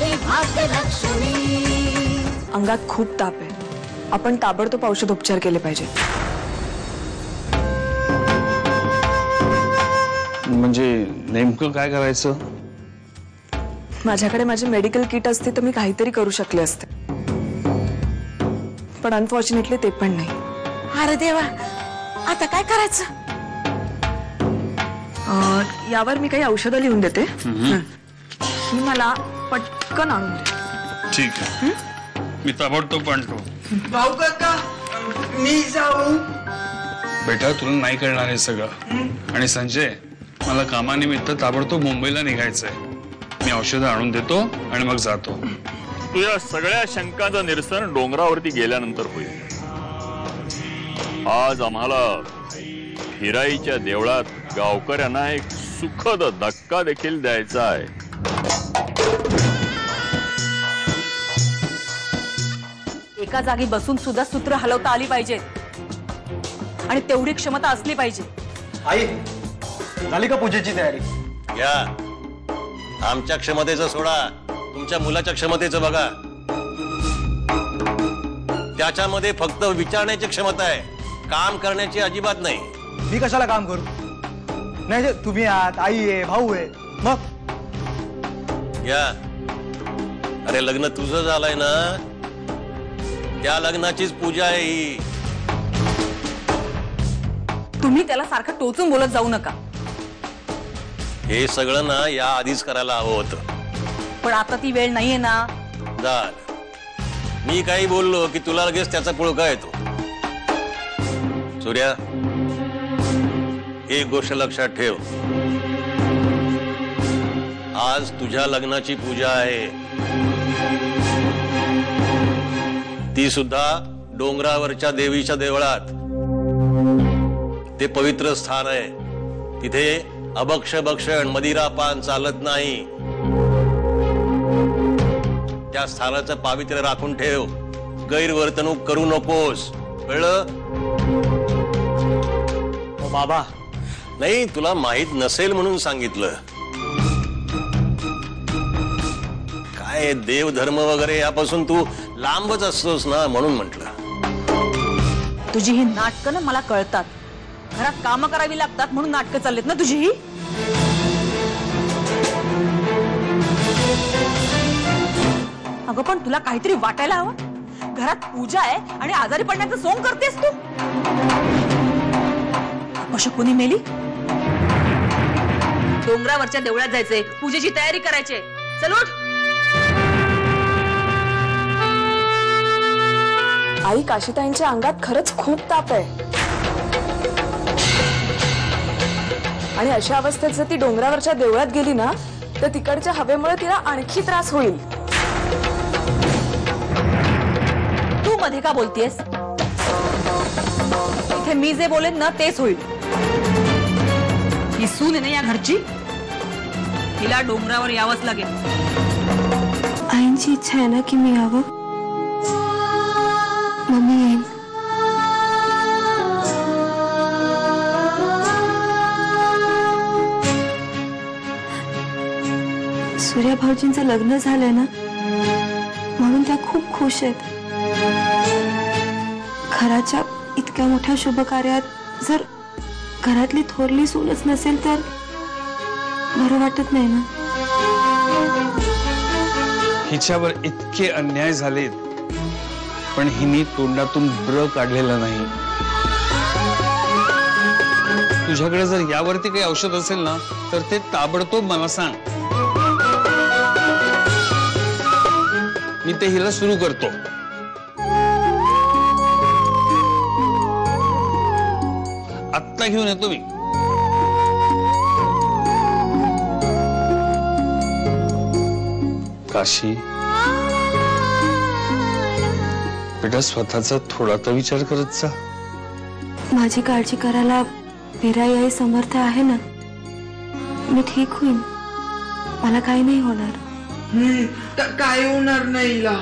आले भाग्यलक्ष्मी। अंगात खूप ताप आहे, आपण ताबडतोब औषधोपचार केले पाहिजे। म्हणजे नेमकं काय करायचं? माझ्याकडे माझी मेडिकल किट असती तर मी काहीतरी करू शकले असते, पण अनफॉर्च्युनेटली ते पण नाही। अरे देवा, आता काय करायचं? यावर मी काही औषधं लिहून देते, ही मला पटकन आणून दे। ठीक आहे, मी ताबडतोब आणतो। भाऊ काका, मी जाऊ? बेटा तुला नाही करणार हे सगळं, आणि संजय मला कामानिमित्त ताबडतोब मुंबईला निघायचंय। मी औषधं आणून देतो आणि मग जातो। तुझ्या सगळ्या शंकांचं निरसन डोंगरावरती गेल्यानंतर होईल। आज आम्हाला हिराईच्या देवळात गावकऱ्यांना एक सुखद धक्का देखील द्यायचा आहे। एका जागी बसून सुद्धा सूत्र हलवता आली पाहिजेत आणि तेवढी क्षमता असली पाहिजे। आई, झाली का पूजेची तयारी? घ्या, आमच्या क्षमतेचं सोडा, तुमच्या मुलाच्या क्षमतेचं बघा। त्याच्यामध्ये फक्त विचारण्याची क्षमता आहे, काम करण्याची अजिबात नाही। मी कशाला काम करू? नाही जे तुम्ही आहात, आई आहे, भाऊ आहे, मग घ्या। अरे लग्न तुझं झालंय ना, त्या लग्नाचीच पूजा आहे ही। तुम्ही त्याला सारखं टोचून बोलत जाऊ नका। हे सगळं ना या आधीच करायला हवं होतं, पण आता ती वेळ नाहीये ना। झालं, मी काही बोललो की तुला लगेच त्याचा पुळका येतो। सूर्या, एक गोष्ट लक्षात ठेव, आज तुझ्या लग्नाची पूजा आहे, ती सुद्धा डोंगरावरच्या देवीच्या देवळात। ते पवित्र स्थान आहे, तिथे अभक्ष भक्षण मदिरापान चालत नाही। त्या स्थानाचं पावित्र्य राखून ठेव, गैरवर्तणूक करू नकोस, कळलं? बाबा, नाही तुला माहित नसेल म्हणून सांगितलं। काय देवधर्म वगैरे यापासून तू लांबच असतोस ना, म्हणून म्हटलं। तुझी ही नाटकं ना मला कळतात, घरात कामं करावी लागतात म्हणून नाटकं चाललेत ना तुझी ही। अगं पण तुला काहीतरी वाटायला हवं, घरात पूजा आहे आणि आजारी पडण्याचं सोंग करतेस तू। अपशकुनी मेली, डोंगरावरच्या देवळात जायचंय, पूजेची तयारी करायची, चल उठ। आई, काशीताईंच्या अंगात खरंच खूप ताप आहे, आणि अशा अवस्थेत जर ती डोंगरावरच्या देवळात गेली ना तर तिकडच्या हवेमुळे तिला आणखी त्रास होईल। तू मध्ये का बोलतेस? इथे मी जे बोलेन ना तेच होईल। ही सून आहे ना या घरची, तिला डोंगरावर यावंच लागेल। आईंची इच्छा आहे ना की मी यावं, मम्मी येईन। सूर्या भाऊजींचं लग्न झालंय ना, म्हणून त्या खूप खुश आहेत। घराच्या इतक्या मोठ्या शुभ कार्यात जर घरातली थोरली सूनच नसेल तर बरं वाटत नाही ना। हिच्यावर इतके अन्याय झालेत, पण हिने तोंडातून ब्र काढलेलं नाही। तुझ्याकडे जर यावरती काही औषध असेल ना तर ते ताबडतोब मला सांग, मी ते हिला सुरू करतो। आत्ता घेऊन येतो मी। काशी बेटा, स्वतःचा थोडा तर विचार करत जा। माझी काळजी करायला मीराई आई समर्थ आहे ना, मी ठीक होईन, मला काही नाही होणार। काय होणार नाही हिला।